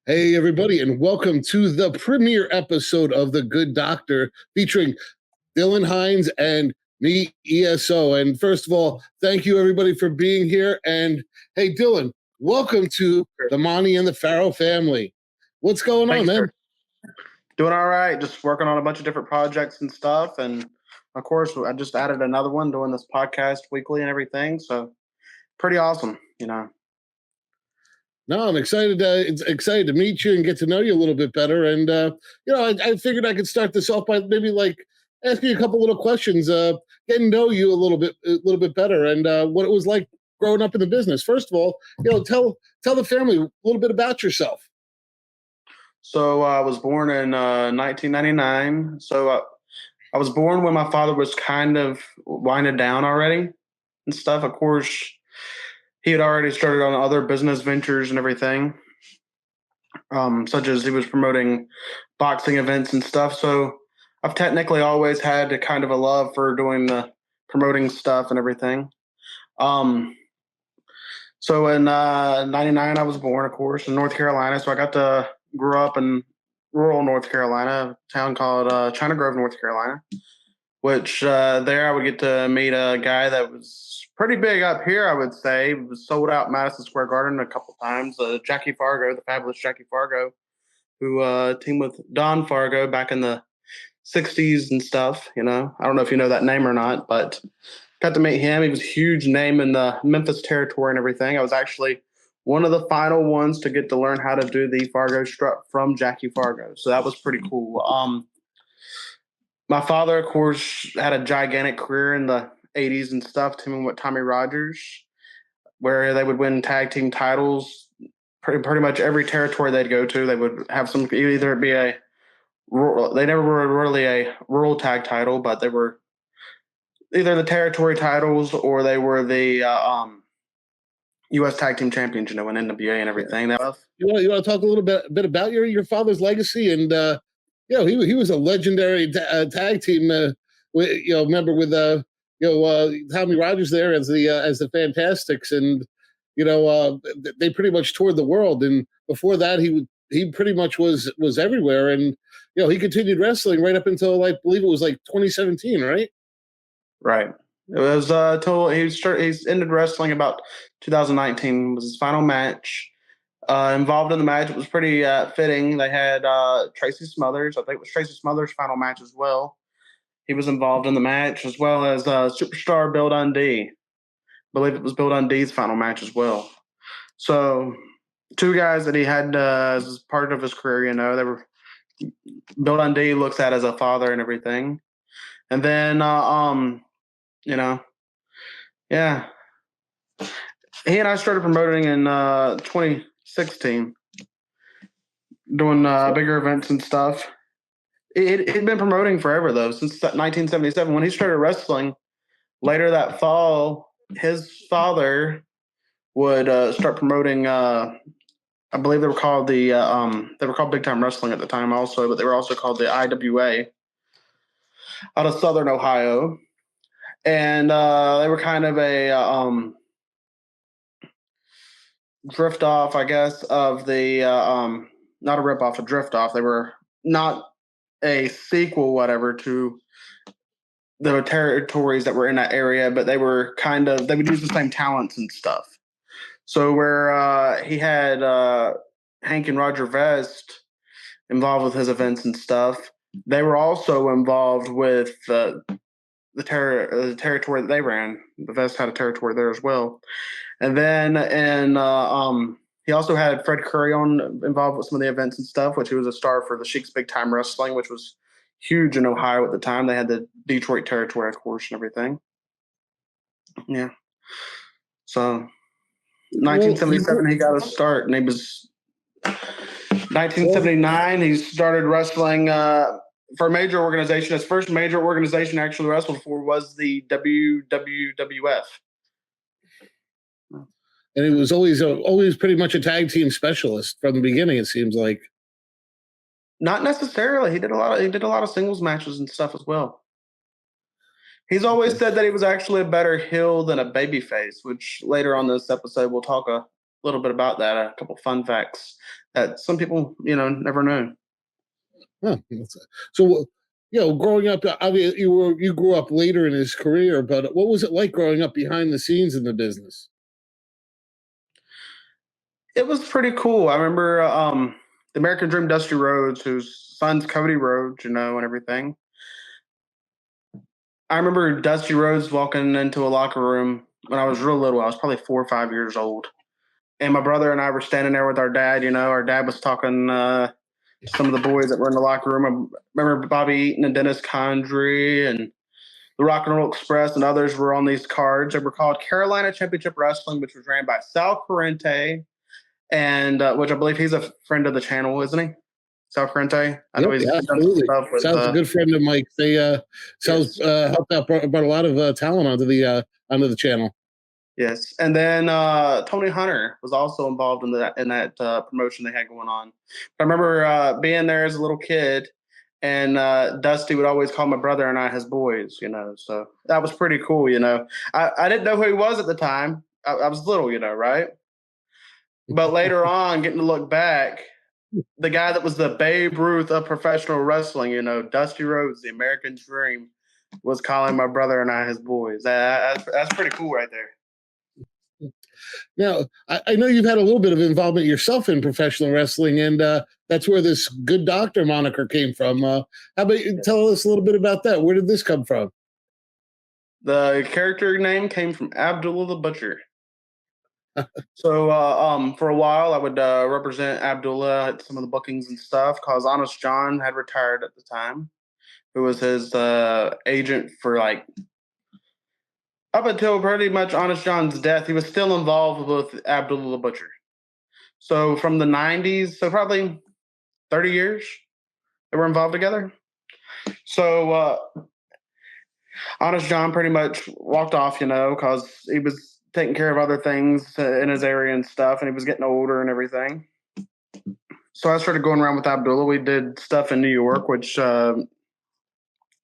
Hey, everybody, and welcome to the premiere episode of The Good Doctor featuring Dylan Hines and me, ESO. And first of all, thank you, everybody, for being here. And hey, Dylan, welcome to the Monty and the Farrell family. What's going on, man? Doing all right. Just working on a bunch of different projects and stuff. And of course, I just added another one doing this podcast weekly and everything. So pretty awesome. No, I'm excited. It's excited to meet you and get to know you a little bit better. And I figured I could start this off by maybe like asking you a couple little questions, getting to know you a little bit better, and what it was like growing up in the business. First of all, tell the family a little bit about yourself. So I was born in 1999. So I was born when my father was kind of winding down already and stuff. Of course, he had already started on other business ventures and everything, such as he was promoting boxing events and stuff. So I've technically always had a kind of a love for doing the promoting stuff and everything. So in '99, I was born, of course, in North Carolina. So I got to grow up in rural North Carolina, a town called China Grove, North Carolina, which there I would get to meet a guy that was pretty big up here, I would say. He was sold out Madison Square Garden a couple times. Jackie Fargo, the fabulous Jackie Fargo, who teamed with Don Fargo back in the 60s and stuff. I don't know if you know that name or not, but got to meet him. He was a huge name in the Memphis territory and everything. I was actually one of the final ones to get to learn how to do the Fargo strut from Jackie Fargo. So that was pretty cool. My father, of course, had a gigantic career in the 80s and stuff, teaming with Tommy Rogers, where they would win tag team titles pretty much every territory they'd go to. They would have some, either be a rural, they never were really a rural tag title, but they were either the territory titles or they were the U.S. Tag Team Champions, in NWA and everything. You want to talk a little bit about your father's legacy? And he was a legendary tag team member with Tommy Rogers there as the Fantastics, and they pretty much toured the world. And before that, he pretty much was everywhere, and he continued wrestling right up until I believe it was like 2017, right? Right. It was till he's ended wrestling about 2019 was his final match. Involved in the match, it was pretty fitting. They had Tracy Smothers. I think it was Tracy Smothers' final match as well. He was involved in the match, as well as superstar Bill Dundee. I believe it was Bill Dundee's final match as well. So two guys that he had as part of his career, they were Bill Dundee looks at as a father and everything. And then yeah. He and I started promoting in 2016, doing bigger events and stuff. He'd been promoting forever, though, since 1977. When he started wrestling later that fall, his father would start promoting. I believe they were called Big Time Wrestling at the time, also, but they were also called the IWA out of Southern Ohio. And they were kind of a drift off, I guess, of the not a rip off, a drift off. They were not a sequel, whatever, to the territories that were in that area, but they were they would use the same talents and stuff. So where he had Hank and Roger Vest involved with his events and stuff, they were also involved with the territory that they ran. The Vest had a territory there as well. And then he also had Fred Curry involved with some of the events and stuff, which he was a star for the Sheik's Big Time Wrestling, which was huge in Ohio at the time. They had the Detroit territory, of course, and everything. Yeah. So 1977, he got a start, and he was 1979. He started wrestling for a major organization. His first major organization actually wrestled for was the WWF. And he was always pretty much a tag team specialist from the beginning, it seems like. Not necessarily. He did a lot of singles matches and stuff as well. He's always said that he was actually a better heel than a babyface, which later on this episode we'll talk little bit about that. A couple fun facts that some people, never knew. Huh. So, growing up, I mean, you grew up later in his career, but what was it like growing up behind the scenes in the business? It was pretty cool. I remember the American Dream, Dusty Rhodes, whose son's Cody Rhodes, and everything. I remember Dusty Rhodes walking into a locker room when I was real little. I was probably 4 or 5 years old. And my brother and I were standing there with our dad. Our dad was talking to some of the boys that were in the locker room. I remember Bobby Eaton and Dennis Condrey and the Rock and Roll Express and others were on these cards. They were called Carolina Championship Wrestling, which was ran by Sal Corrente, and which I believe he's a friend of the channel, isn't he? Sal Corrente. I know Yep, he's yeah, done some absolutely. stuff with. Sal's a good friend of Mike. They Sal's Yes. helped out, brought a lot of talent onto the channel. Yes, and then Tony Hunter was also involved in that promotion they had going on. I remember being there as a little kid, and Dusty would always call my brother and I his boys. So that was pretty cool. I didn't know who he was at the time. I was little, right? But later on, getting to look back, the guy that was the Babe Ruth of professional wrestling, Dusty Rhodes, the American Dream, was calling my brother and I his boys. That's pretty cool right there. Now, I know you've had a little bit of involvement yourself in professional wrestling, and that's where this Good Doctor moniker came from. How about you tell us a little bit about that? Where did this come from? The character name came from Abdullah the Butcher. So for a while, I would represent Abdullah at some of the bookings and stuff because Honest John had retired at the time, who was his agent for up until pretty much Honest John's death. He was still involved with Abdullah the Butcher. So from the 90s, so probably 30 years, they were involved together. So Honest John pretty much walked off, because he was taking care of other things in his area and stuff, and he was getting older and everything. So I started going around with Abdullah. We did stuff in New York, which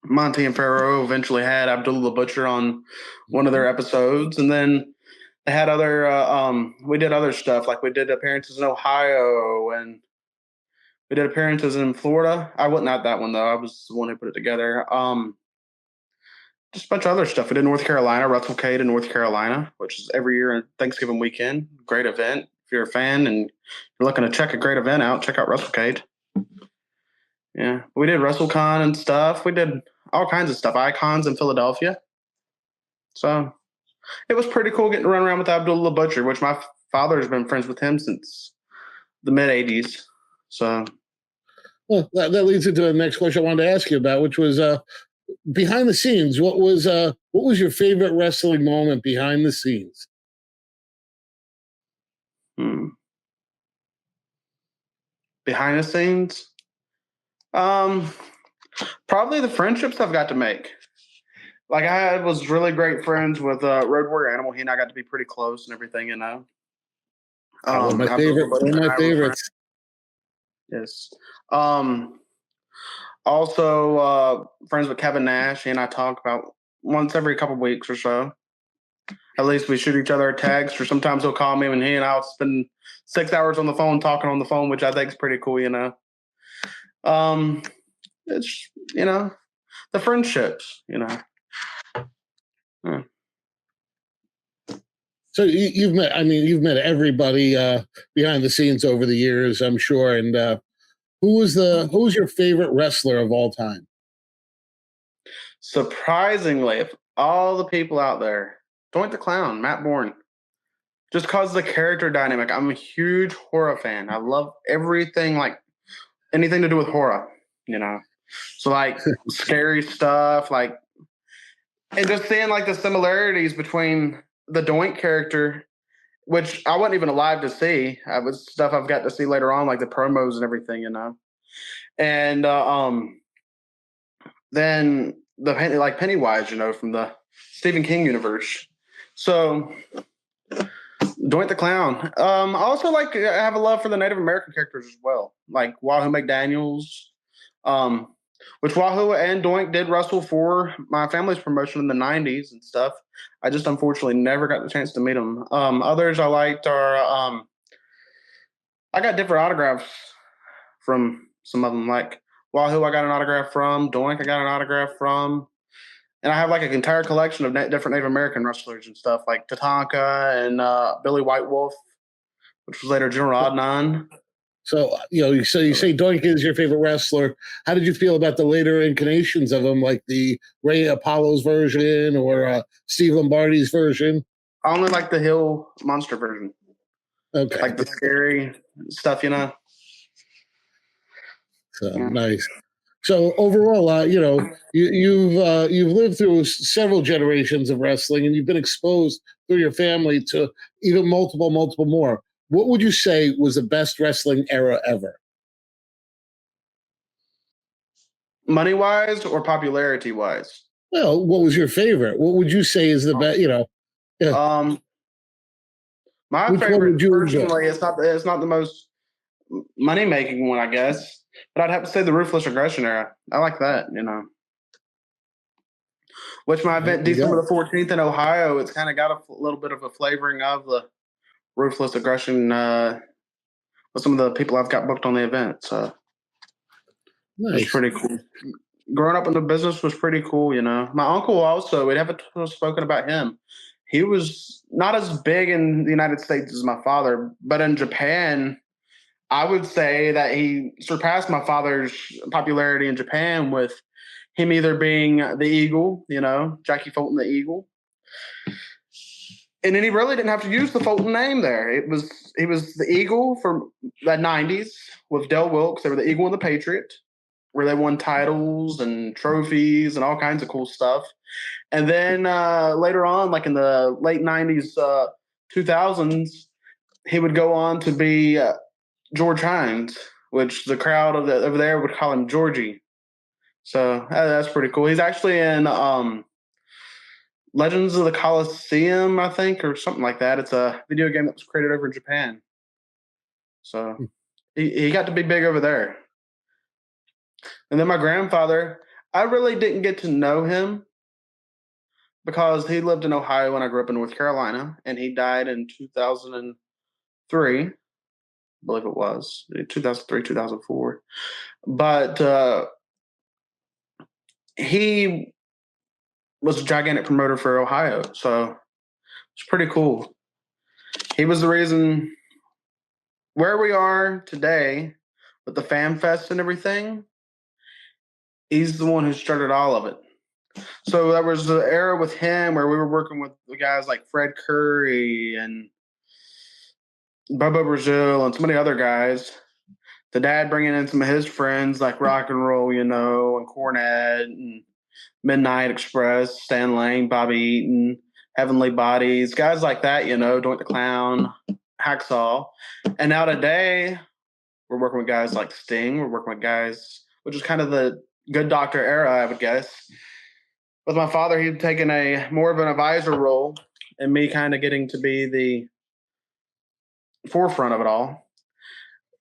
Monty and Pharaoh eventually had Abdullah the Butcher on one of their episodes, and then they had other. We did other stuff, like we did appearances in Ohio, and we did appearances in Florida. I wasn't at that one though. I was the one who put it together. Just a bunch of other stuff. We did North Carolina, WrestleCade in North Carolina, which is every year on Thanksgiving weekend. Great event. If you're a fan and you're looking to check a great event out, check out WrestleCade. Yeah, we did WrestleCon and stuff. We did all kinds of stuff. Icons in Philadelphia. So it was pretty cool getting to run around with Abdullah the Butcher, which my father has been friends with him since the mid '80s. So, well, that leads into the next question I wanted to ask you about, which was behind the scenes. What was your favorite wrestling moment behind the scenes? Behind the scenes, probably the friendships I've got to make. Like I was really great friends with Road Warrior Animal. He and I got to be pretty close and everything, One of my favorites. Yes. Also, friends with Kevin Nash. He and I talk about once every couple of weeks or so. At least we shoot each other a text, or sometimes he'll call me and he and I'll spend 6 hours on the phone talking on the phone, which I think is pretty cool, It's, the friendships, Hmm. So you've met everybody behind the scenes over the years, I'm sure. And who's your favorite wrestler of all time? Surprisingly, of all the people out there, Doink the Clown, Matt Bourne. Just because of the character dynamic. I'm a huge horror fan. I love everything, like anything to do with horror, So like scary stuff, and just seeing like the similarities between the Doink character, which I wasn't even alive to see. It was stuff I've got to see later on, like the promos and everything, And then the Pennywise, from the Stephen King universe. So Doink the Clown. Also, I have a love for the Native American characters as well, like Wahoo McDaniels. which Wahoo and Doink did wrestle for my family's promotion in the '90s and stuff. I just unfortunately never got the chance to meet them. Others I liked are I got different autographs from some of them. Like Wahoo, I got an autograph from. Doink, I got an autograph from. And I have like an entire collection of different Native American wrestlers and stuff, like Tatanka and Billy White Wolf, which was later General Adnan. So you say Doink is your favorite wrestler. How did you feel about the later incarnations of him, like the Ray Apollo's version or Steve Lombardi's version? I only like the Hill Monster version. Okay, like the scary stuff, So nice. So overall, you've lived through several generations of wrestling, and you've been exposed through your family to even multiple more. What would you say was the best wrestling era ever? Money wise or popularity wise? Well, what was your favorite? What would you say is the best? Yeah. My Which one favorite would you personally, it's not the most money making one, I guess, but I'd have to say the Ruthless Aggression era. I like that, Which my event December the 14th in Ohio, it's kind of got a little bit of a flavoring of the Ruthless Aggression with some of the people I've got booked on the event. So Nice. it's pretty cool. Growing up in the business was pretty cool, My uncle also, we haven't spoken about him. He was not as big in the United States as my father, but in Japan, I would say that he surpassed my father's popularity in Japan with him either being the Eagle, Jackie Fulton the Eagle. And then he really didn't have to use the Fulton name there. He was the Eagle from the '90s with Del Wilkes. They were the Eagle and the Patriot, where they won titles and trophies and all kinds of cool stuff. And then later on, like in the late '90s, 2000s, he would go on to be George Hines, which the crowd over there would call him Georgie. So that's pretty cool. He's actually in Legends of the Coliseum, I think, or something like that. It's a video game that was created over in Japan. So he got to be big over there. And then my grandfather, I really didn't get to know him because he lived in Ohio when I grew up in North Carolina, and he died in 2003. I believe it was 2003, 2004. But he was a gigantic promoter for Ohio, so it's pretty cool. He was the reason where we are today with the Fan Fest and everything. He's the one who started all of it. So there was the era with him where we were working with the guys like Fred Curry and Bubba Brazil and so many other guys. The dad bringing in some of his friends like Rock and Roll, and Cornette and Midnight Express, Stan Lane, Bobby Eaton, Heavenly Bodies, guys like that, Doink the Clown, Hacksaw. And now today, we're working with guys like Sting. We're working with guys, which is kind of the Good Doctor era, I would guess. With my father, he'd taken a more of an advisor role, and me kind of getting to be the forefront of it all.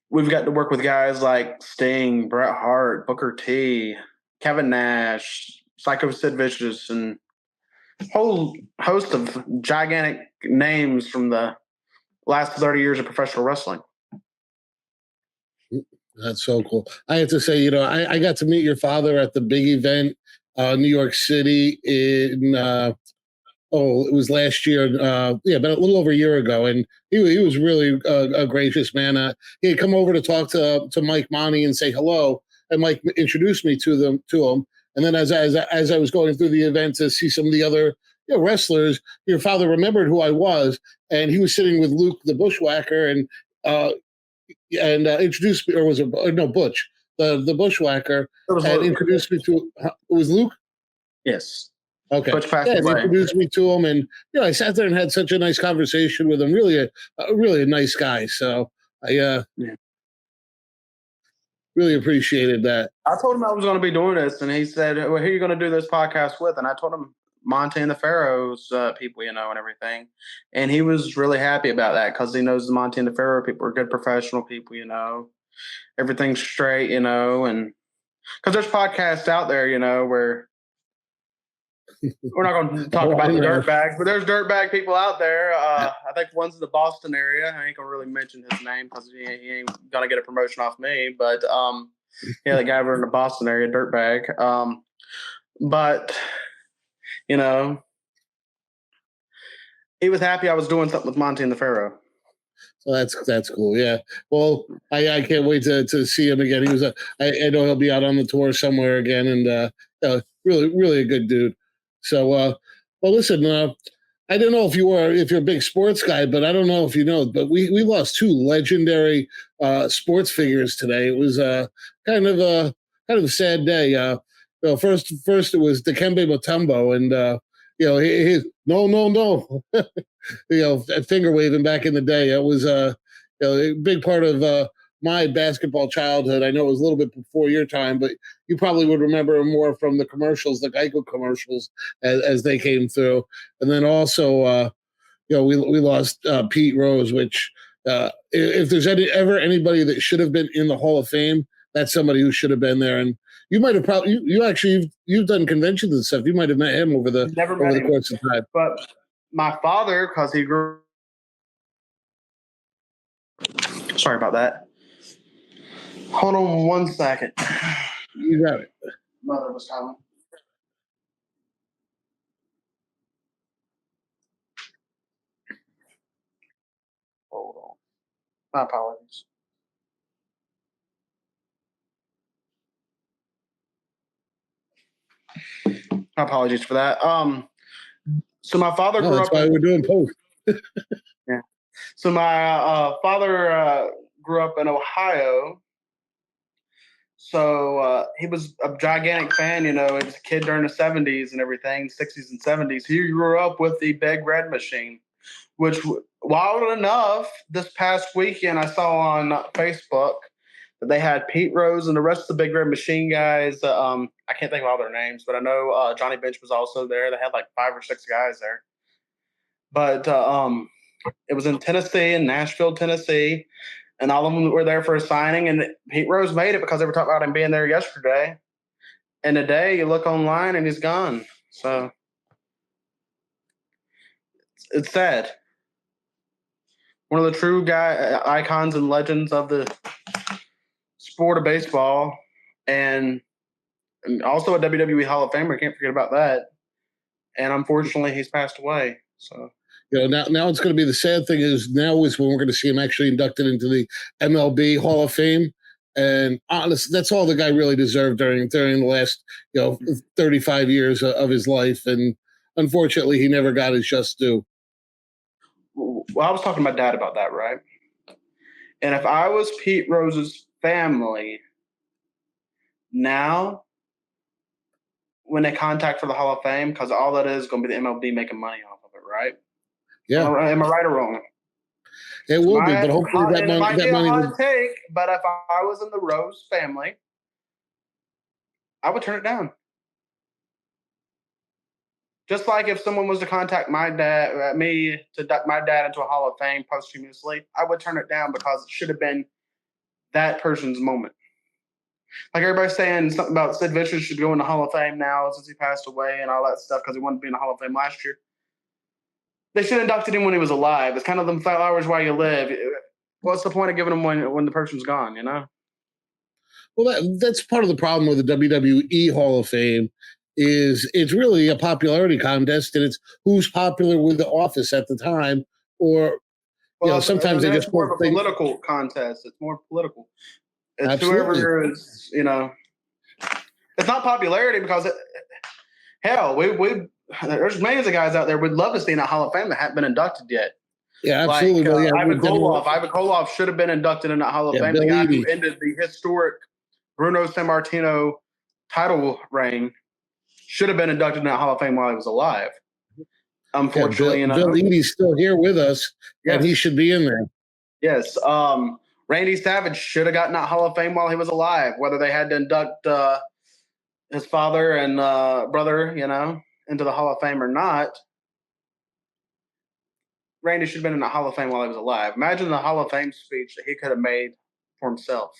We've got to work with guys like Sting, Bret Hart, Booker T, Kevin Nash, Psycho Sid Vicious, and a whole host of gigantic names from the last 30 years of professional wrestling. That's so cool. I have to say, I got to meet your father at the big event, New York City in it was last year, about a little over a year ago, and he was really a gracious man. He had come over to talk to Mike Monty and say hello, and Mike introduced me to him. And then as I was going through the event to see some of the other wrestlers, your father remembered who I was, and he was sitting with Luke the Bushwhacker, and introduced me, or was it no Butch the Bushwhacker, and introduced me to it was Luke. Yes. Okay. He introduced me to him, and I sat there and had such a nice conversation with him. Really a nice guy. So I really appreciated that. I told him I was going to be doing this, and he said, "Well, who are you going to do this podcast with?" And I told him Monty and the Pharaohs people, and everything. And he was really happy about that because he knows the Monty and the Pharaoh people are good professional people, everything's straight, and because there's podcasts out there, where we're not going to talk Oh, about I the know. dirtbags, but there's dirtbag people out there. I think one's in the Boston area. I ain't gonna really mention his name because he ain't gonna get a promotion off me. But yeah, the guy over in the Boston area, dirtbag. But he was happy I was doing something with Monty and the Pharaoh. So that's cool. Yeah. Well, I can't wait to see him again. He was I know he'll be out on the tour somewhere again, and really a good dude. So well, listen. I don't know if you're a big sports guy, but I don't know if you know, but we lost two legendary sports figures today. It was kind of a sad day. First it was Dikembe Mutombo, and he no. Finger waving back in the day. It was a big part of my basketball childhood. I know it was a little bit before your time, but you probably would remember him more from the commercials, the Geico commercials, as they came through. And then also, we lost Pete Rose, which if there's ever anybody that should have been in the Hall of Fame, that's somebody who should have been there. And you might have probably you've done conventions and stuff. You might have met him over the course of time. But my father, because he grew. Sorry about that. Hold on 1 second. You got it. Mother was calling. Hold on. My apologies. My apologies for that. So my father grew that's up. Why we're doing post. Yeah. So my father grew up in Ohio. So he was a gigantic fan, he was a kid during the 70s and everything, 60s and 70s. He grew up with the Big Red Machine, which, wild enough, this past weekend I saw on Facebook that they had Pete Rose and the rest of the Big Red Machine guys. I can't think of all their names, but I know Johnny Bench was also there. They had like 5 or 6 guys there. But it was in Tennessee, in Nashville, Tennessee. And all of them were there for a signing, and Pete Rose made it because they were talking about him being there yesterday. And today you look online and he's gone. So it's sad. One of the true icons and legends of the sport of baseball, and also a WWE Hall of Famer. Can't forget about that. And unfortunately, he's passed away. So. Now it's going to be the sad thing is when we're going to see him actually inducted into the MLB Hall of Fame. And honestly, that's all the guy really deserved during the last 35 years of his life. And unfortunately, he never got his just due. Well, I was talking to my dad about that, right? And if I was Pete Rose's family, now when they contact for the Hall of Fame, because all that is going to be the MLB making money off of it, right? Yeah. Am I right or wrong? It will be, but hopefully that might be money a hot take, but if I was in the Rose family, I would turn it down. Just like if someone was to contact my dad, me to duck my dad into a Hall of Fame posthumously, I would turn it down because it should have been that person's moment. Like everybody's saying something about Sid Vicious should go in the Hall of Fame now since he passed away and all that stuff because he wanted to be in the Hall of Fame last year. They should have inducted him when he was alive. It's kind of them flowers while you live. What's the point of giving them when the person's gone, Well, that's part of the problem with the WWE Hall of Fame is it's really a popularity contest, and it's who's popular with the office at the time, or sometimes they just more of a political contest. It's more political. It's absolutely. Whoever is, it's not popularity because hell, there's millions of guys out there would love to see in a Hall of Fame that haven't been inducted yet. Yeah, absolutely. Like, Ivan Koloff should have been inducted in that Hall of Fame. The guy who ended the historic Bruno Sammartino title reign should have been inducted in that Hall of Fame while he was alive. Unfortunately, Bill Eadie's still here with us, and he should be in there. Yes. Randy Savage should have gotten that Hall of Fame while he was alive, whether they had to induct his father and brother, into the Hall of Fame or not. Randy should have been in the Hall of Fame while he was alive. Imagine the Hall of Fame speech that he could have made for himself.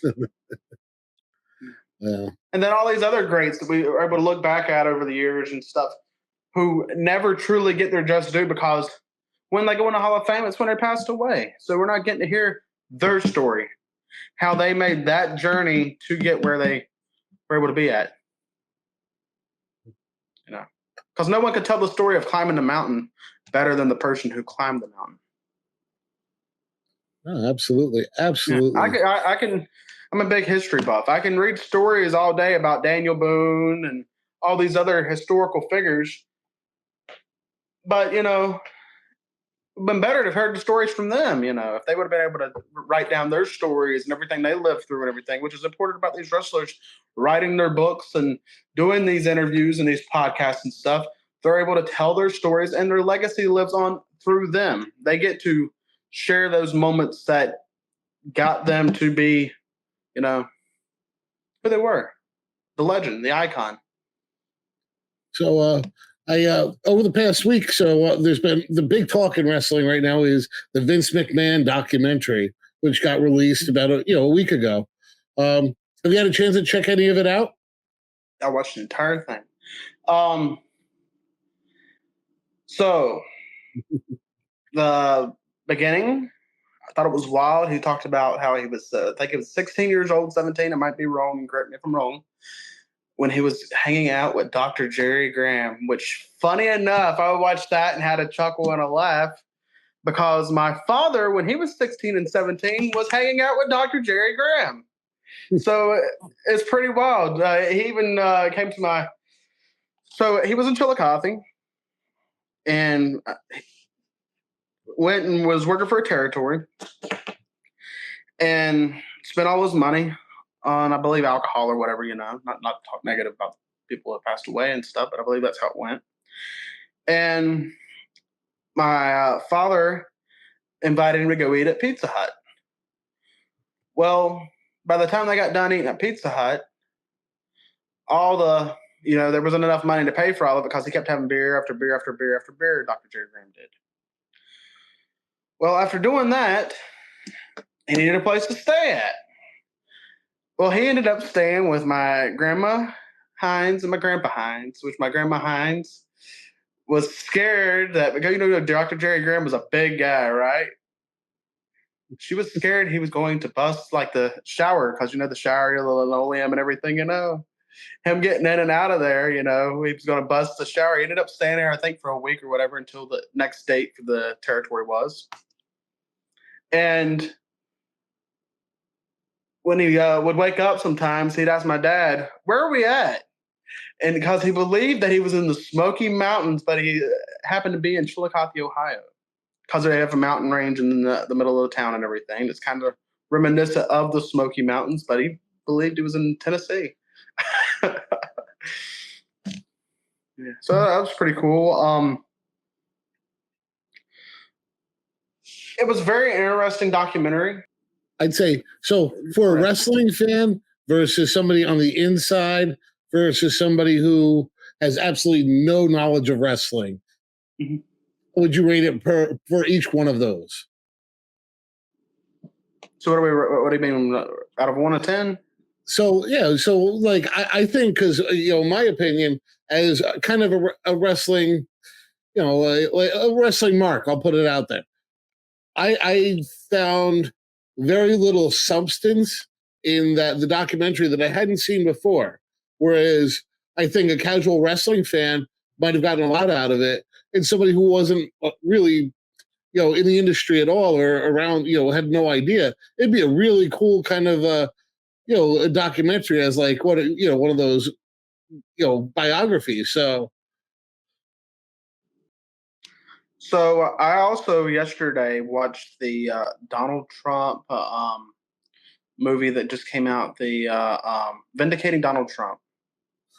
Yeah. And then all these other greats that we are able to look back at over the years and stuff who never truly get their just due because when they go in the Hall of Fame, it's when they passed away. So we're not getting to hear their story, how they made that journey to get where they were able to be at. You know, because no one could tell the story of climbing the mountain better than the person who climbed the mountain. Oh, absolutely, absolutely. Yeah, I can. I'm a big history buff. I can read stories all day about Daniel Boone and all these other historical figures, but you know, it'd been better to have heard the stories from them. You know, if they would have been able to write down their stories and everything they lived through and everything, which is important about these wrestlers writing their books and doing these interviews and these podcasts and stuff. They're able to tell their stories, and their legacy lives on through them. They get to share those moments that got them to be, you know, who they were, the legend, the icon. So, I over the past week, so there's been the big talk in wrestling right now is the Vince McMahon documentary, which got released about a week ago. Have you had a chance to check any of it out? I watched the entire thing. So the beginning, I thought it was wild. He talked about how he was, I think he was 16 years old, 17. I might be wrong. Correct me if I'm wrong. When he was hanging out with Dr. Jerry Graham, which, funny enough, I watched that and had a chuckle and a laugh because my father, when he was 16 and 17, was hanging out with Dr. Jerry Graham. So it's pretty wild. He even came to my. So he was in Chillicothe and went and was working for a territory and spent all his money on, I believe, alcohol or whatever, not to talk negative about people who have passed away and stuff, but I believe that's how it went. And my father invited him to go eat at Pizza Hut. Well, by the time they got done eating at Pizza Hut, there wasn't enough money to pay for all of it because he kept having beer after beer after beer after beer, Dr. Jerry Graham did. Well, after doing that, he needed a place to stay at. Well, he ended up staying with my grandma Hines and my grandpa Hines, which my grandma Hines was scared that, because Dr. Jerry Graham was a big guy, right? She was scared he was going to bust like the shower, because the shower, the linoleum and everything, him getting in and out of there, he was going to bust the shower. He ended up staying there, I think, for a week or whatever until the next date for the territory was. And when he would wake up sometimes, he'd ask my dad, "Where are we at?" And because he believed that he was in the Smoky Mountains, but he happened to be in Chillicothe, Ohio, because they have a mountain range in the middle of the town and everything. It's kind of reminiscent of the Smoky Mountains, but he believed he was in Tennessee. Yeah, so that was pretty cool. It was a very interesting documentary. I'd say so for a wrestling fan versus somebody on the inside versus somebody who has absolutely no knowledge of wrestling. Mm-hmm. Would you rate it for each one of those? So what do you mean out of 1 to 10? So like I think, because my opinion as kind of a wrestling, like a wrestling mark, I'll put it out there. I found very little substance in the documentary that I hadn't seen before. Whereas I think a casual wrestling fan might have gotten a lot out of it, and somebody who wasn't really, in the industry at all or around, had no idea. It'd be a really cool kind of, a documentary as like one of those, biographies. So I also yesterday watched the Donald Trump movie that just came out, the Vindicating Donald Trump.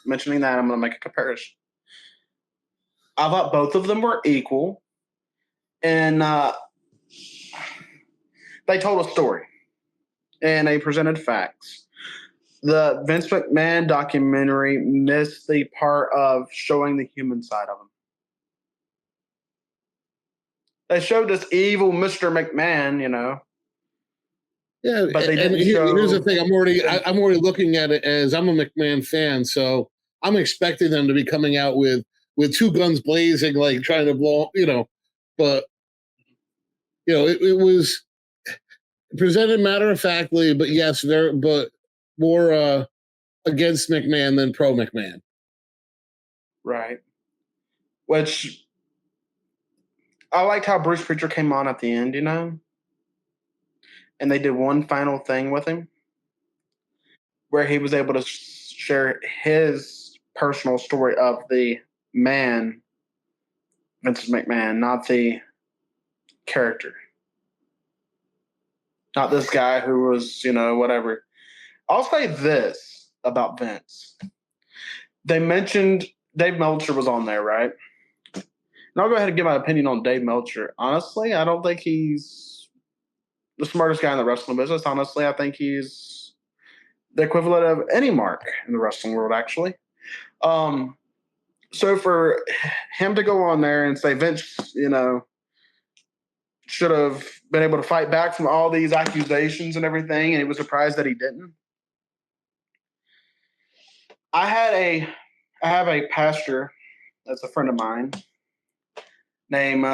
Mentioning that, I'm going to make a comparison. I thought both of them were equal, and they told a story, and they presented facts. The Vince McMahon documentary missed the part of showing the human side of him. They showed this evil Mr. McMahon, Yeah, But they and didn't show. here's the thing: I'm already looking at it as I'm a McMahon fan, so I'm expecting them to be coming out with two guns blazing, like trying to blow, But it was presented matter of factly, but yes, but more against McMahon than pro McMahon. Right. Which I liked how Bruce Pritchard came on at the end, and they did one final thing with him where he was able to share his personal story of the man, Vince McMahon, not the character. Not this guy who was, whatever. I'll say this about Vince. They mentioned Dave Meltzer was on there, right? And I'll go ahead and give my opinion on Dave Meltzer. Honestly, I don't think he's the smartest guy in the wrestling business. Honestly, I think he's the equivalent of any mark in the wrestling world, actually. So for him to go on there and say Vince, should have been able to fight back from all these accusations and everything, and he was surprised that he didn't. I have a pastor that's a friend of mine named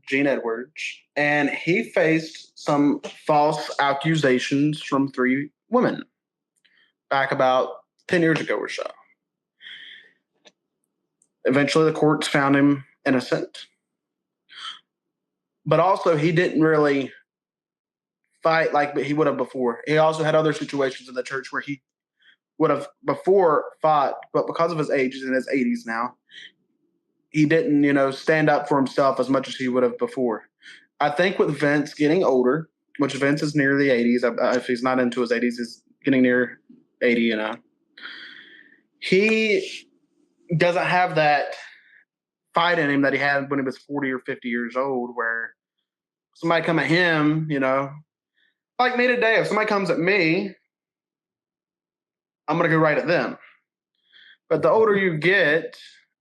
Gene Edwards, and he faced some false accusations from 3 women back about 10 years ago or so. Eventually, the courts found him innocent. But also, he didn't really fight like he would have before. He also had other situations in the church where he would have before fought, but because of his age, he's in his 80s now, he didn't, stand up for himself as much as he would have before. I think with Vince getting older, which Vince is near the 80s, if he's not into his 80s, he's getting near 80, he doesn't have that fight in him that he had when he was 40 or 50 years old, where somebody come at him, like me today, if somebody comes at me, I'm going to go right at them. But the older you get,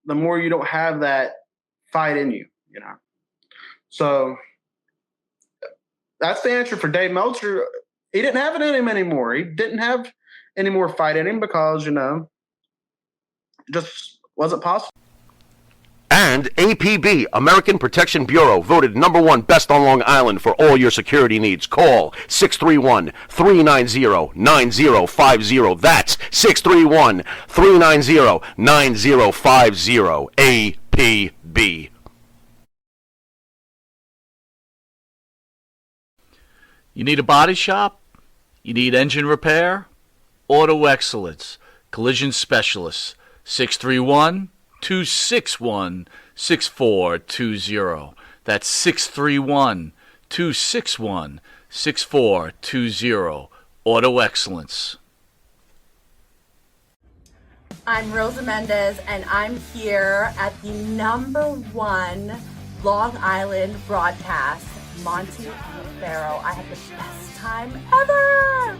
the more you don't have that fight in you, So that's the answer for Dave Meltzer. He didn't have it in him anymore. He didn't have any more fight in him because, it just wasn't possible. And APB, American Protection Bureau, voted #1 best on Long Island for all your security needs. Call 631-390-9050. That's 631-390-9050. APB. You need a body shop? You need engine repair? Auto Excellence, Collision Specialists, 631-261-6420. That's 631-261-6420. Auto Excellence. I'm Rosa Mendez, and I'm here at the #1 Long Island broadcast, Monty and Pharaoh. I had the best time ever!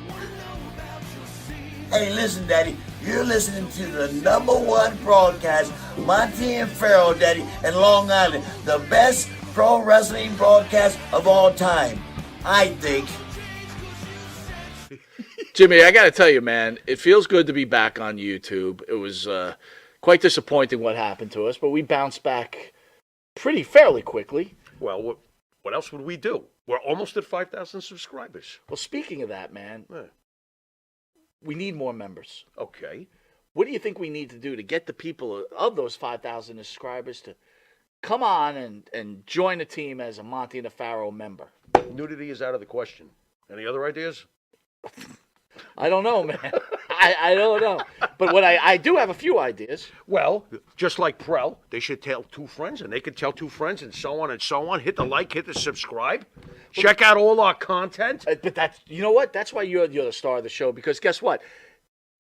Hey, listen, Daddy, you're listening to the #1 broadcast, Monty and Pharaoh, Daddy, in Long Island. The best pro wrestling broadcast of all time, I think. Jimmy, I got to tell you, man, it feels good to be back on YouTube. It was quite disappointing what happened to us, but we bounced back fairly quickly. Well, what else would we do? We're almost at 5,000 subscribers. Well, speaking of that, man, we need more members. Okay. What do you think we need to do to get the people of those 5,000 subscribers to come on and join the team as a Monty and a Pharaoh member? Nudity is out of the question. Any other ideas? I don't know, man. I don't know. But what I do have a few ideas. Well, just like Prel, they should tell 2 friends, and they could tell 2 friends, and so on and so on. Hit the like, hit the subscribe. Check out all our content. But that's, you know what? That's why you're the star of the show, because guess what?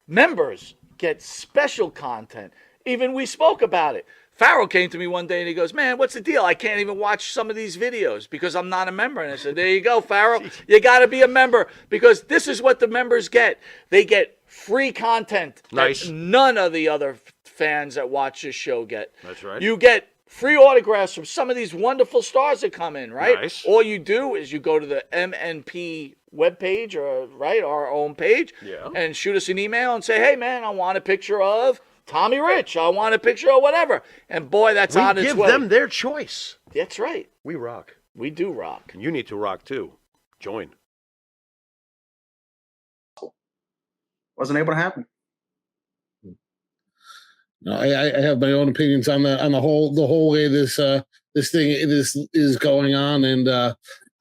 Members get special content. Even we spoke about it. Pharaoh came to me one day and he goes, man, what's the deal? I can't even watch some of these videos because I'm not a member. And I said, there you go, Pharaoh. You got to be a member because this is what the members get. They get free content Nice. that none of the other fans that watch this show get. That's right. You get free autographs from some of these wonderful stars that come in, right? Nice. All you do is you go to the MNP webpage, or right, our own page, Yeah. and shoot us an email and say, hey, man, I want a picture of Tommy Rich. I want a picture of whatever. And boy, that's We on its give way. them their choice. That's right. We rock. We do rock. And you need to rock too. Join. Wasn't able to happen. No, I have my own opinions on the whole way this thing is going on, and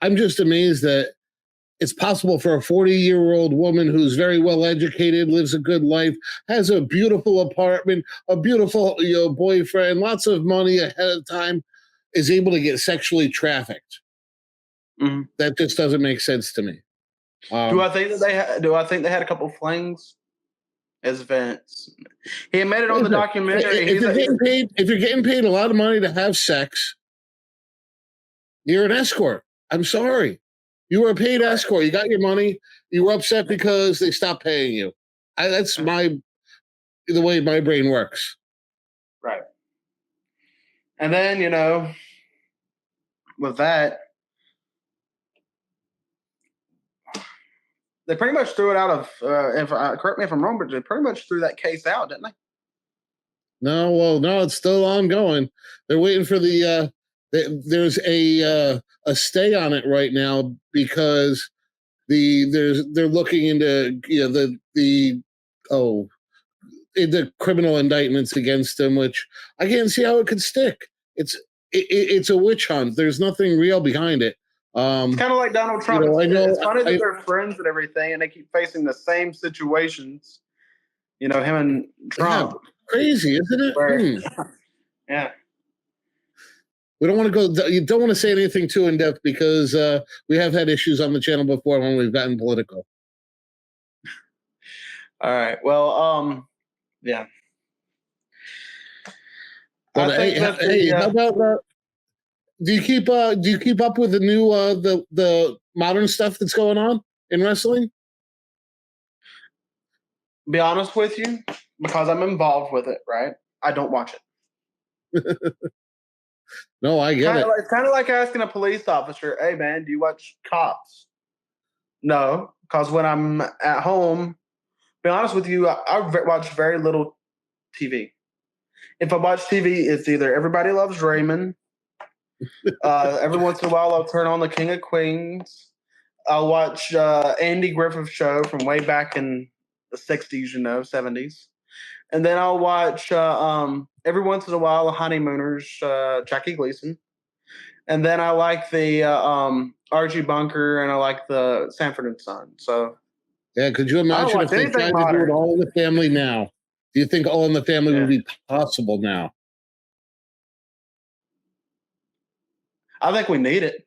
I'm just amazed that it's possible for a 40-year-old woman who's very well educated, lives a good life, has a beautiful apartment, a beautiful boyfriend, lots of money ahead of time, is able to get sexually trafficked. Mhm. That just doesn't make sense to me. Do I think they had a couple flings? As Vince, he made it on the documentary. If you're getting paid a lot of money to have sex, you're an escort. I'm sorry. You were a paid escort. You got your money. You were upset because they stopped paying you. That's the way my brain works. Right. And then, with that, they pretty much threw it out of, correct me if I'm wrong, but they pretty much threw that case out, didn't they? No, it's still ongoing. They're waiting for there's a stay on it right now because they're looking into the criminal indictments against them, which I can't see how it could stick. It's a witch hunt. There's nothing real behind it. It's kind of like Donald Trump. It's funny that they're friends and everything, and they keep facing the same situations. Him and Trump. Yeah, crazy, isn't it? Where, yeah. We don't want to go. You don't want to say anything too in depth because we have had issues on the channel before when we've gotten political. All right. Well, yeah. But how about do you keep up with the new the modern stuff that's going on in wrestling? Be honest with you, because I'm involved with it, right? I don't watch it. No, I get it. It's kind of like asking a police officer, "Hey, man, do you watch Cops?" No, because when I'm at home, be honest with you, I watch very little TV. If I watch TV, it's either Everybody Loves Raymond. Every once in a while, I'll turn on the King of Queens. I'll watch Andy Griffith Show from way back in the 60s, 70s. And then I'll watch, every once in a while, the Honeymooners, Jackie Gleason. And then I like the Archie Bunker, and I like the Sanford and Son. So, yeah, could you imagine if they tried to do it All in the Family now? Do you think All in the Family would be possible now? I think we need it.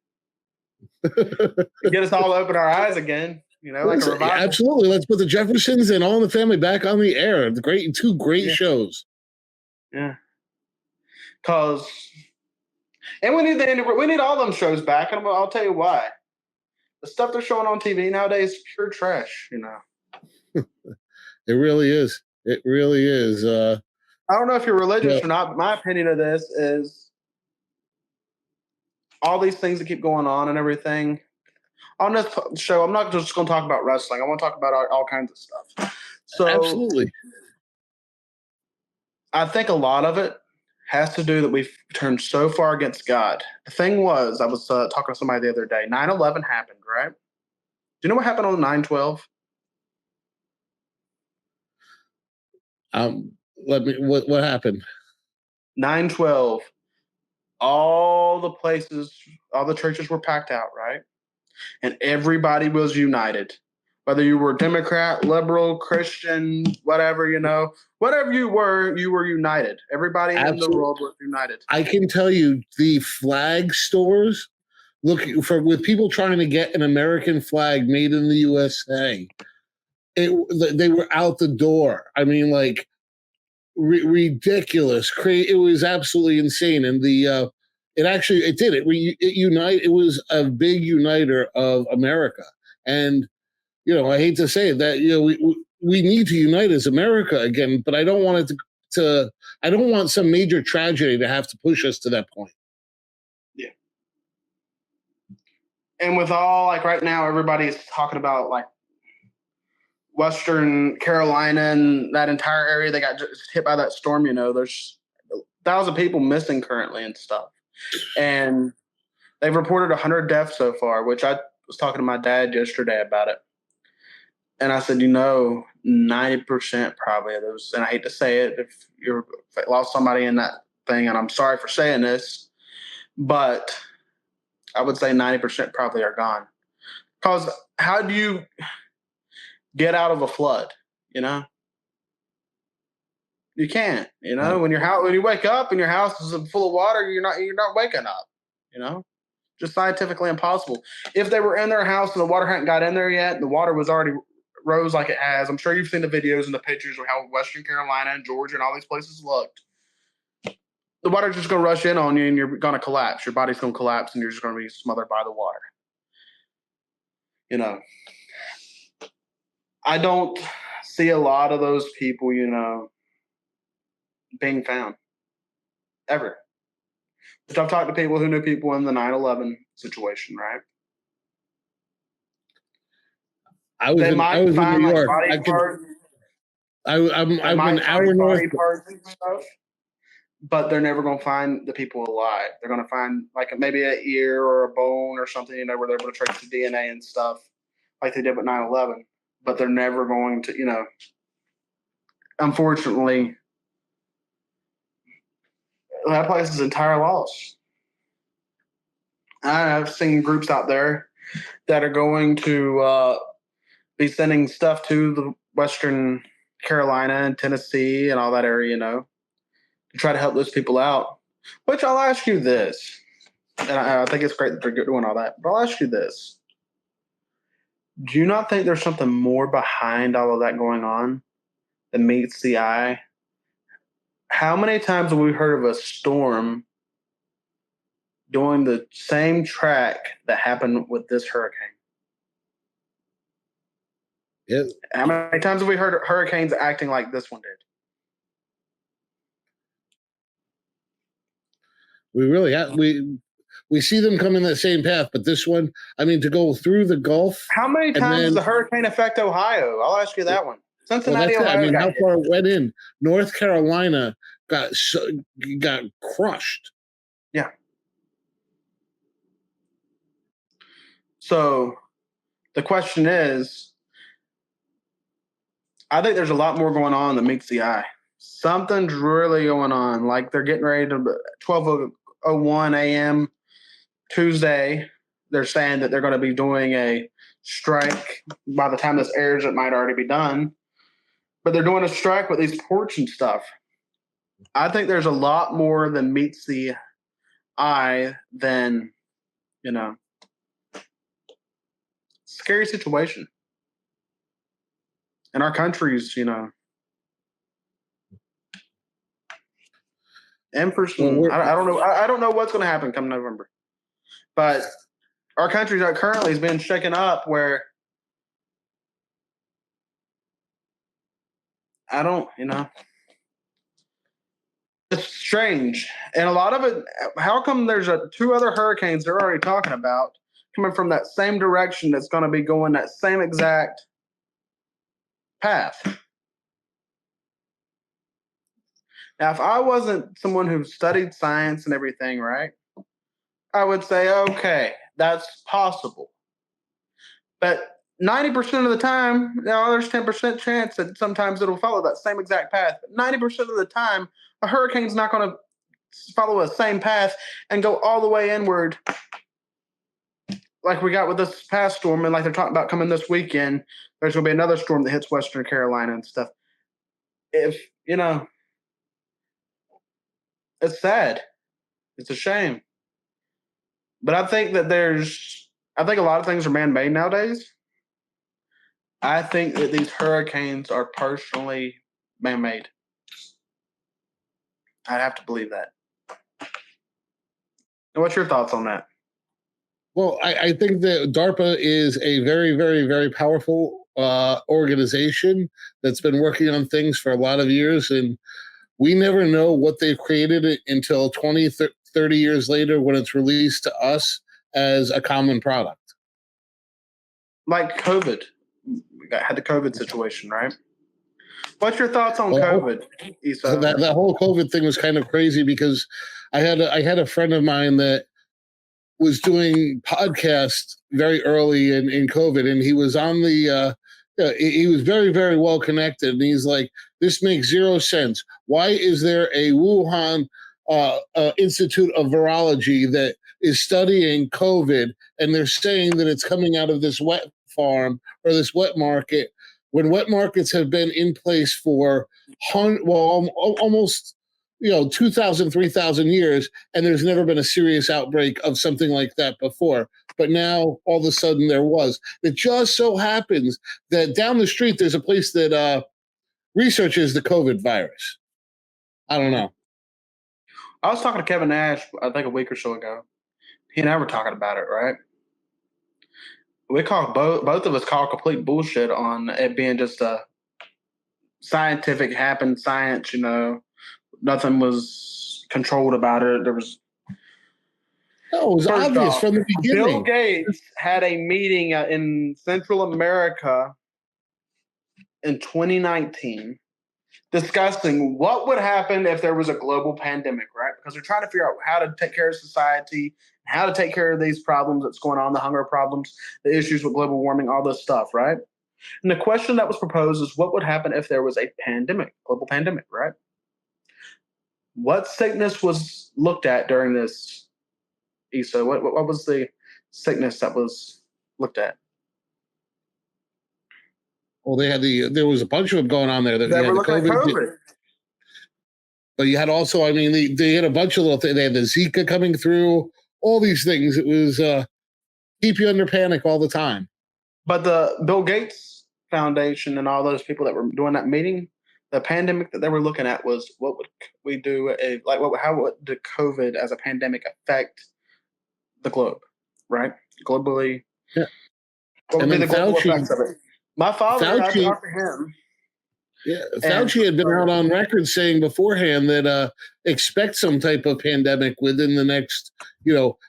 Get us all to open our eyes again. Like a revival. Absolutely. Let's put the Jeffersons and All in the Family back on the air. Two great shows. Yeah. And we need all them shows back, and I'll tell you why. The stuff they're showing on TV nowadays is pure trash. It really is. It really is. I don't know if you're religious or not, but my opinion of this is all these things that keep going on and everything. On this show, I'm not just going to talk about wrestling. I want to talk about all kinds of stuff. So, absolutely. I think a lot of it has to do that we've turned so far against God. The thing was, I was talking to somebody the other day. 9/11 happened, right? Do you know what happened on 9/12? What happened? 9/12. All the churches were packed out, right? And everybody was united. Whether you were Democrat, liberal, Christian, whatever, whatever you were united. Everybody in the world was united. I can tell you the flag stores with people trying to get an American flag made in the USA. They were out the door. I mean, like ridiculous. It was absolutely insane. And it did. It was a big uniter of America. And I hate to say it, that we need to unite as America again, but I don't want it to. I don't want some major tragedy to have to push us to that point. And with all, like, right now, everybody's talking about, like, Western Carolina and that entire area that got just hit by that storm. There's 1,000 people missing currently and stuff. And they've reported 100 deaths so far, which I was talking to my dad yesterday about it. And I said, 90% probably of those, and I hate to say it, if you lost somebody in that thing, and I'm sorry for saying this, but I would say 90% probably are gone. Because how do you get out of a flood? You can't. When you wake up and your house is full of water, you're not waking up. Just scientifically impossible. If they were in their house and the water hadn't got in there yet, the water was already rose like it has. I'm sure you've seen the videos and the pictures of how Western Carolina and Georgia and all these places looked. The water's just going to rush in on you and you're going to collapse. Your body's going to collapse and you're just going to be smothered by the water. I don't see a lot of those people, being found. Ever. But I've talked to people who knew people in the 9/11 situation, right? I was in New York. Body parts. I'm an hour north. Body parts and stuff. But they're never going to find the people alive. They're going to find like maybe an ear or a bone or something, where they're able to trace the DNA and stuff like they did with 9/11. But they're never going to, unfortunately, that place is entire loss. I've seen groups out there that are going to be sending stuff to the Western Carolina and Tennessee and all that area, to try to help those people out. Which I'll ask you this, and I think it's great that they're doing all that, but I'll ask you this. Do you not think there's something more behind all of that going on that meets the eye? How many times have we heard of a storm doing the same track that happened with this hurricane? Yeah. How many times have we heard hurricanes acting like this one did? We really have we see them come in that same path, but this one, to go through the Gulf. How many times does the hurricane affect Ohio? I'll ask you that one. Cincinnati, Ohio. How far it went in? North Carolina got crushed. Yeah. So the question is, I think there's a lot more going on than meets the eye. Something's really going on. Like they're getting ready to 12:01 a.m. Tuesday. They're saying that they're going to be doing a strike. By the time this airs, it might already be done. But they're doing a strike with these ports and stuff. I think there's a lot more than meets the eye than, scary situation. And our country's, Emerson, I don't know. I don't know what's going to happen come November. But our country currently has been shaken up where it's strange. And a lot of it, how come there's two other hurricanes they're already talking about coming from that same direction that's going to be going that same exact path? Now, if I wasn't someone who studied science and everything, right, I would say, okay, that's possible. But 90% of the time, there's 10% chance that sometimes it'll follow that same exact path. But 90% of the time, a hurricane's not going to follow the same path and go all the way inward like we got with this past storm, and like they're talking about coming this weekend. There's going to be another storm that hits Western Carolina and stuff. If, it's sad. It's a shame. But I think that a lot of things are man-made nowadays. I think that these hurricanes are partially man-made. I'd have to believe that. And what's your thoughts on that? Well, I think that DARPA is a very, very, very powerful organization that's been working on things for a lot of years. And we never know what they've created it until 20, 30 years later when it's released to us as a common product. Like COVID. Had the COVID situation, right? What's your thoughts on Well, COVID, Issa? That whole COVID thing was kind of crazy because I had a friend of mine that was doing podcasts very early in COVID, and he was on the he was very, very well connected, and he's like, this makes zero sense. Why is there a Wuhan Institute of Virology that is studying COVID, and they're saying that it's coming out of this wet farm or this wet market, when wet markets have been in place for almost 2,000, 3,000 years, and there's never been a serious outbreak of something like that before. But now, all of a sudden, there was. It just so happens that down the street, there's a place that researches the COVID virus. I don't know. I was talking to Kevin Nash, I think a week or so ago. He and I were talking about it, right? We called both of us called complete bullshit on it being just a scientific science, Nothing was controlled about it. There was No, it was First obvious off, from the beginning. Bill Gates had a meeting in Central America in 2019 discussing what would happen if there was a global pandemic, right? Because they're trying to figure out how to take care of society, how to take care of these problems that's going on, the hunger problems, the issues with global warming, all this stuff, right? And the question that was proposed is what would happen if there was a pandemic, global pandemic, right? What sickness was looked at during this, Issa? What was the sickness that was looked at? Well, there was a bunch of them going on there. They were looking at COVID. But you had also, they had a bunch of little things. They had the Zika coming through, all these things. It was keep you under panic all the time. But the Bill Gates Foundation and all those people that were doing that meeting, the pandemic that they were looking at was what would we do? How would the COVID as a pandemic affect the globe, right? Globally. Yeah. What would be the global Fauci- effects of it? My father, I Fauci- talked to him. Yeah, Fauci had been out on record saying beforehand that expect some type of pandemic within the next,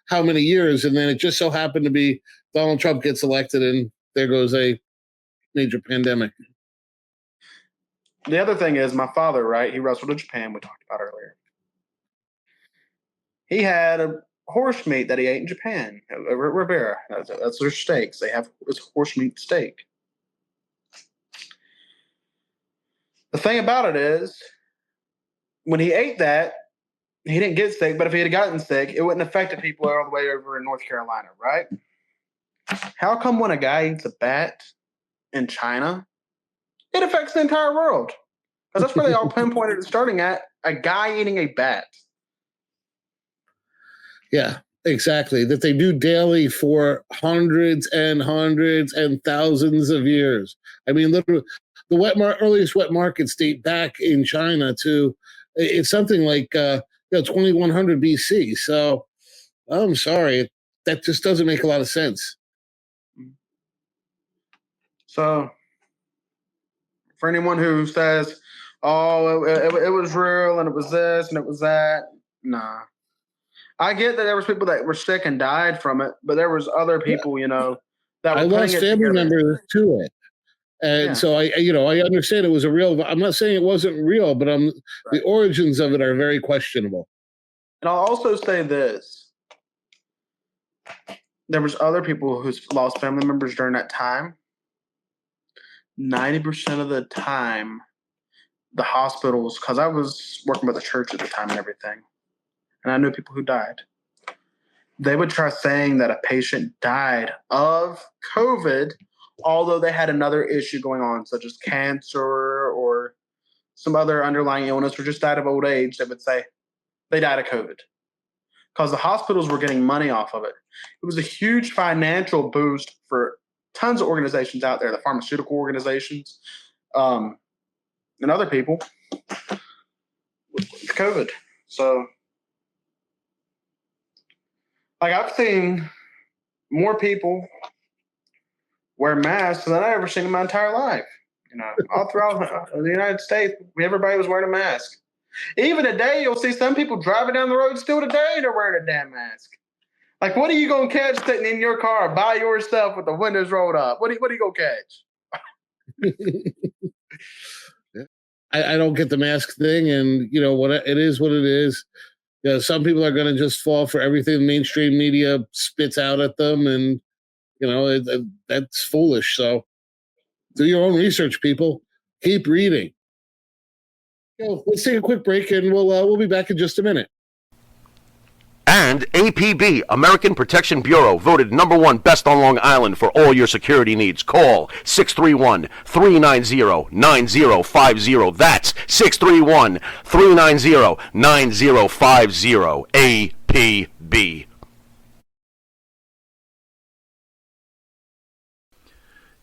how many years, and then it just so happened to be Donald Trump gets elected, and there goes a major pandemic. The other thing is my father, right? He wrestled in Japan. We talked about earlier. He had a horse meat that he ate in Japan. Ribera. That's their steaks. They have it's horse meat steak. The thing about it is, when he ate that, he didn't get sick, but if he had gotten sick, it wouldn't affect the people all the way over in North Carolina, right? How come when a guy eats a bat in China, it affects the entire world? Because that's where they all pinpointed it starting at, a guy eating a bat. Yeah, exactly. That they do daily for hundreds and hundreds and thousands of years. Literally, the earliest wet markets date back in China to it's something like 2100 BC. So I'm sorry, that just doesn't make a lot of sense. So for anyone who says, "Oh, it was real and it was this and it was that," nah. I get that there was people that were sick and died from it, but there was other people, that were I lost family members to it. And so I understand it was a real. I'm not saying it wasn't real, but the origins of it are very questionable. And I'll also say this: there was other people who lost family members during that time. 90% of the time, the hospitals, because I was working with a church at the time and everything, and I knew people who died. They would try saying that a patient died of COVID, although they had another issue going on, such as cancer or some other underlying illness, or just died of old age. They would say they died of COVID because the hospitals were getting money off of it. It was a huge financial boost for tons of organizations out there, the pharmaceutical organizations, and other people with COVID. So, I've seen more people wear masks than I ever seen in my entire life. All throughout the United States, everybody was wearing a mask. Even today, you'll see some people driving down the road still today, they're wearing a damn mask. Like, what are you going to catch sitting in your car by yourself with the windows rolled up? What are you going to catch? I don't get the mask thing, and what it is. What it is. Some people are going to just fall for everything the mainstream media spits out at them, and that's foolish. So, do your own research, people. Keep reading. Let's take a quick break, and we'll be back in just a minute. And APB, American Protection Bureau, voted #1 best on Long Island for all your security needs. Call 631-390-9050. That's 631-390-9050. APB.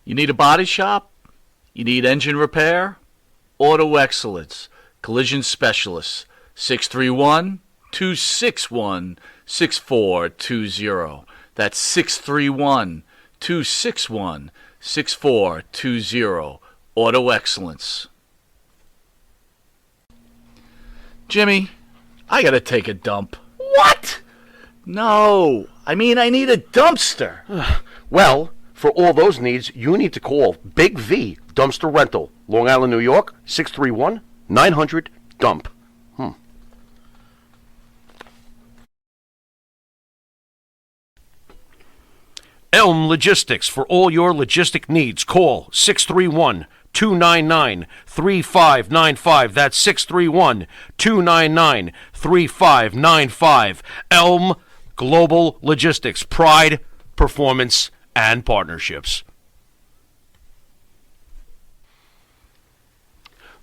You need a body shop? You need engine repair? Auto Excellence, Collision Specialists, 631-261-6420. That's 631-261-6420. Auto Excellence. Jimmy, I gotta take a dump. What? No, I mean I need a dumpster. Well, for all those needs, you need to call Big V Dumpster Rental, Long Island, New York, 631-900-DUMP. Elm Logistics, for all your logistic needs, call 631-299-3595. That's 631-299-3595. Elm Global Logistics, pride, performance, and partnerships.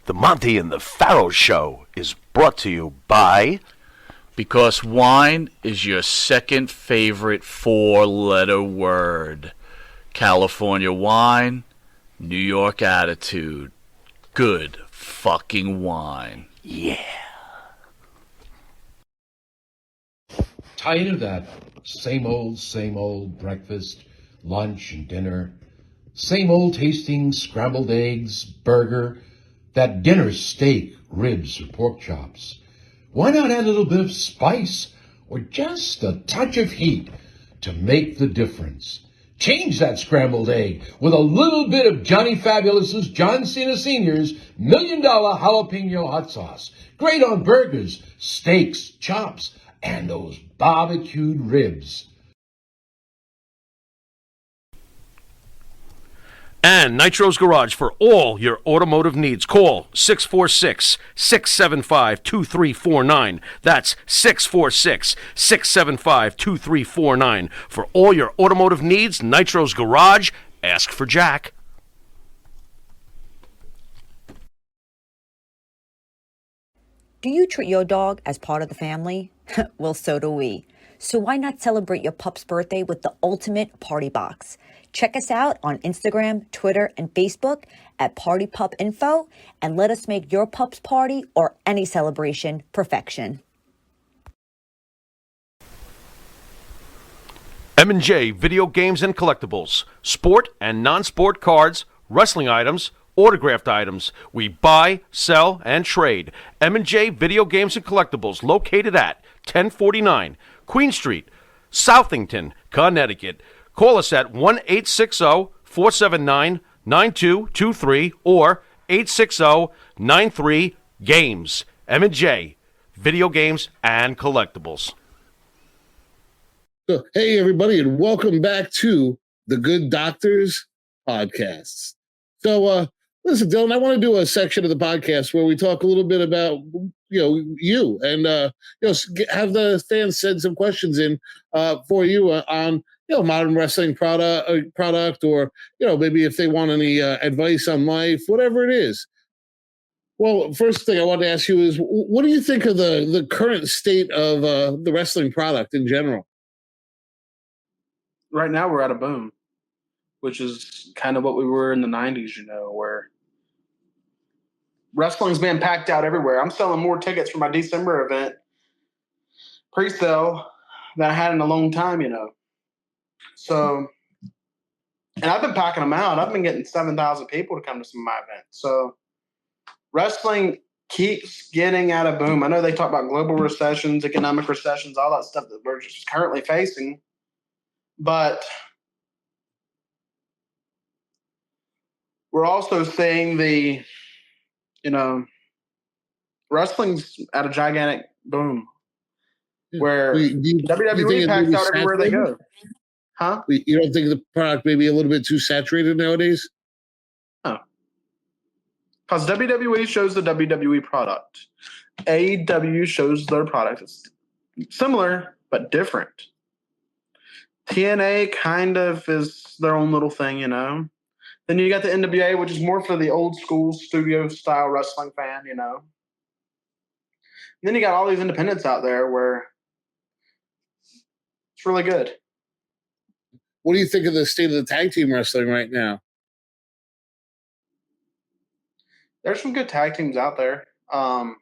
The Monty and the Pharaoh Show is brought to you by... Because wine is your second favorite four-letter word. California wine, New York attitude. Good fucking wine. Yeah. Tired of that same old breakfast, lunch, and dinner? Same old tasting scrambled eggs, burger, that dinner steak, ribs, or pork chops? Why not add a little bit of spice or just a touch of heat to make the difference? Change that scrambled egg with a little bit of Johnny Fabulous's John Cena Sr.'s $1 Million Jalapeno Hot Sauce. Great on burgers, steaks, chops, and those barbecued ribs. And Nitro's Garage for all your automotive needs. Call 646-675-2349. That's 646-675-2349. For all your automotive needs, Nitro's Garage. Ask for Jack. Do you treat your dog as part of the family? Well, so do we. So why not celebrate your pup's birthday with the ultimate party box? Check us out on Instagram, Twitter, and Facebook at Party Pup Info, and let us make your pup's party or any celebration perfection. M&J Video Games and Collectibles. Sport and non-sport cards, wrestling items, autographed items. We buy, sell, and trade. M&J Video Games and Collectibles, located at 1049 Queen Street, Southington, Connecticut. Call us at 1-860-479-9223 or 860-93-GAMES. M&J Video Games and Collectibles. So, hey, everybody, and welcome back to the Good Doctors Podcasts. So, listen, Dylan, I want to do a section of the podcast where we talk a little bit about, you and, have the fans send some questions in for you on, modern wrestling product or, maybe if they want any advice on life, whatever it is. Well, first thing I want to ask you is, what do you think of the current state of the wrestling product in general? Right now we're at a boom, which is kind of what we were in the 90s, where wrestling's being packed out everywhere. I'm selling more tickets for my December event pre-sale than I had in a long time, So, and I've been packing them out. I've been getting 7,000 people to come to some of my events. So wrestling keeps getting out of boom. I know they talk about global recessions, economic recessions, all that stuff that we're just currently facing, but we're also seeing wrestling's at a gigantic boom where Do you think WWE it's packs maybe out everywhere they saturated? go. Huh? You don't think the product may be a little bit too saturated nowadays? No. Because WWE shows the WWE product. AEW shows their product. It's similar, but different. TNA kind of is their own little thing, you know. Then you got the NWA, which is more for the old school studio style wrestling fan, you know. And then you got all these independents out there where it's really good. What do you think of the state of the tag team wrestling right now? There's some good tag teams out there. I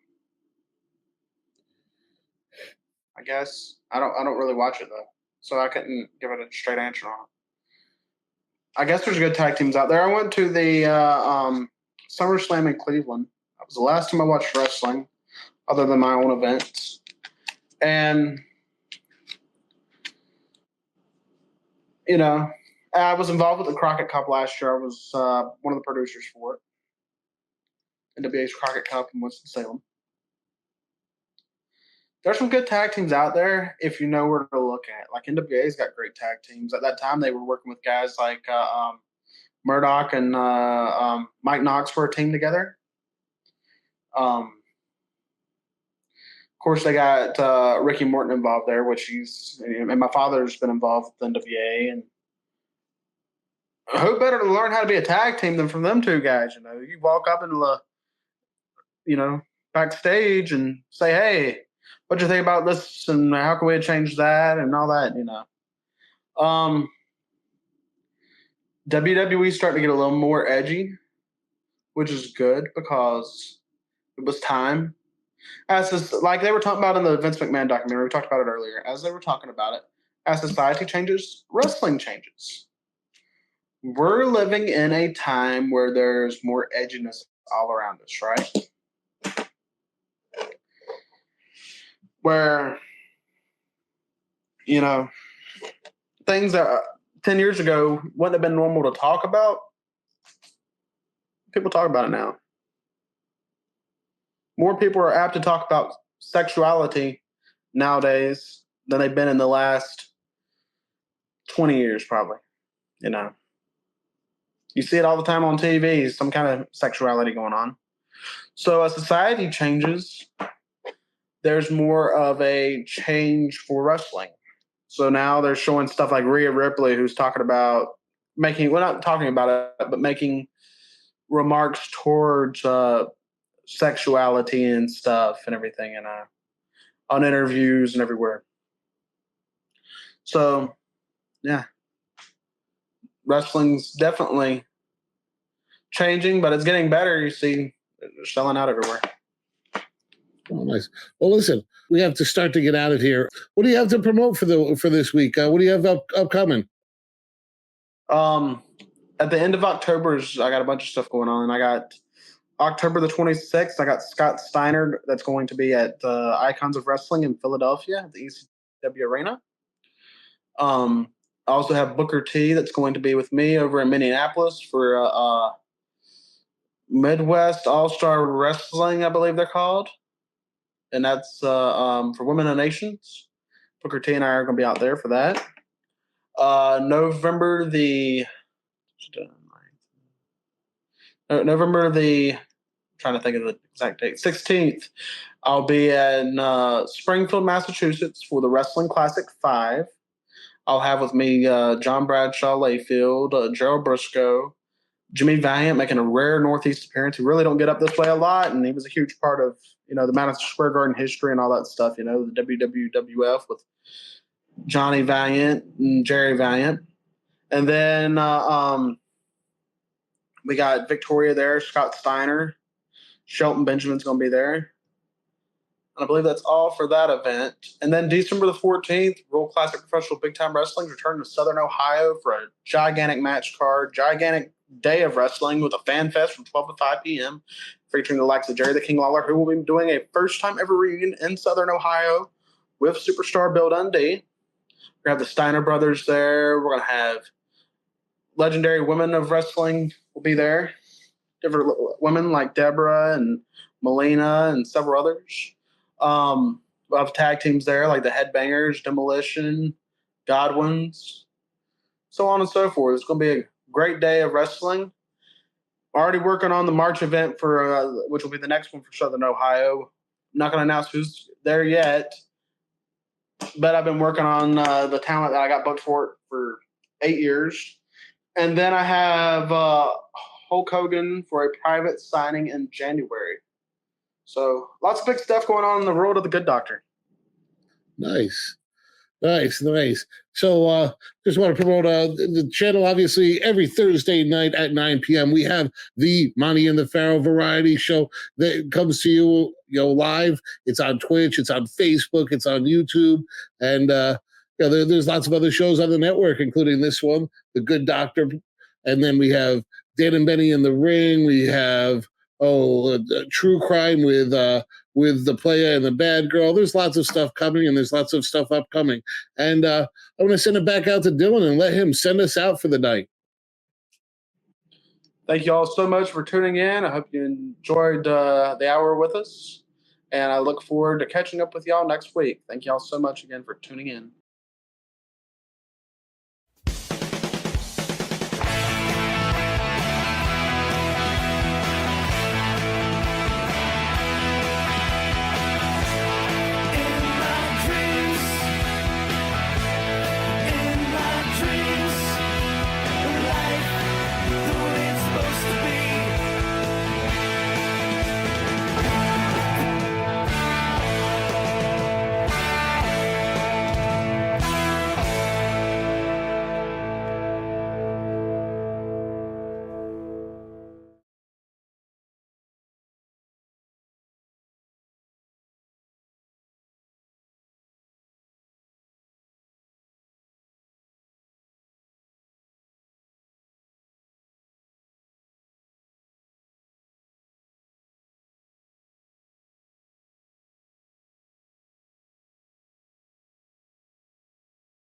guess I don't really watch it though, so I couldn't give it a straight answer on it. I guess there's good tag teams out there. I went to the SummerSlam in Cleveland. That was the last time I watched wrestling, other than my own events. And you know, I was involved with the Crockett Cup last year. I was one of the producers for it. NWA's Crockett Cup in Winston-Salem. There's some good tag teams out there if you know where to look at. Like NWA's got great tag teams. At that time, they were working with guys like Murdoch and Mike Knox for a team together. Of course, they got Ricky Morton involved there, and my father's been involved with NWA. And who better to learn how to be a tag team than from them two guys? You know, you walk up into the, backstage and say, "Hey, what do you think about this? And how can we change that?" And all that, you know. WWE's starting to get a little more edgy, which is good because it was time. Like they were talking about in the Vince McMahon documentary, we talked about it earlier. As they were talking about it, as society changes, wrestling changes. We're living in a time where there's more edginess all around us, right? Where, things that 10 years ago wouldn't have been normal to talk about, people talk about it now. More people are apt to talk about sexuality nowadays than they've been in the last 20 years, probably. You see it all the time on TV, some kind of sexuality going on. So as society changes, there's more of a change for wrestling. So now they're showing stuff like Rhea Ripley, who's talking about not talking about it, but making remarks towards sexuality and stuff and everything, and on interviews and everywhere. So, yeah, wrestling's definitely changing, but it's getting better. You see, they're selling out everywhere. Oh, nice. Well, listen, we have to start to get out of here. What do you have to promote for this week? What do you have upcoming? At the end of October, I got a bunch of stuff going on. I got October the 26th. I got Scott Steiner that's going to be at Icons of Wrestling in Philadelphia at the ECW Arena. I also have Booker T that's going to be with me over in Minneapolis for Midwest All-Star Wrestling, I believe they're called. And that's for Women of Nations. Booker T and I are going to be out there for that. November the trying to think of the exact date, 16th, I'll be in Springfield, Massachusetts for the Wrestling Classic 5. I'll have with me John Bradshaw Layfield, Gerald Briscoe, Jimmy Valiant making a rare Northeast appearance. We really don't get up this way a lot, and he was a huge part of the Madison Square Garden history and all that stuff. The WWF with Johnny Valiant and Jerry Valiant, and then we got Victoria there, Scott Steiner, Shelton Benjamin's going to be there. And I believe that's all for that event. And then December the 14th, World Classic Professional Big Time Wrestling returning to Southern Ohio for a gigantic match card, gigantic day of wrestling with a fan fest from 12 to 5 p.m. featuring the likes of Jerry the King Lawler, who will be doing a first-time ever reunion in Southern Ohio with superstar Bill Dundee. We're going to have the Steiner brothers there. We're going to have legendary women of wrestling will be there. Different women like Deborah and Melina and several others. We'll have tag teams there like the Headbangers, Demolition, Godwins, so on and so forth. It's going to be a great day of wrestling. Already working on the March event for which will be the next one for Southern Ohio. I'm not going to announce who's there yet, but I've been working on the talent that I got booked for 8 years. And then I have Hulk Hogan for a private signing in January. So lots of big stuff going on in the world of the Good Doctor. Nice. So just want to promote the channel. Obviously, every Thursday night at 9 p.m. we have the Monty and the Pharaoh variety show that comes to you, live. It's on Twitch, it's on Facebook, it's on YouTube, and there's lots of other shows on the network, including this one, The Good Doctor, and then we have Dan and Benny in the Ring. We have True Crime with the Player and the Bad Girl. There's lots of stuff coming, and there's lots of stuff upcoming. And I'm going to send it back out to Dylan and let him send us out for the night. Thank you all so much for tuning in. I hope you enjoyed the hour with us, and I look forward to catching up with y'all next week. Thank you all so much again for tuning in.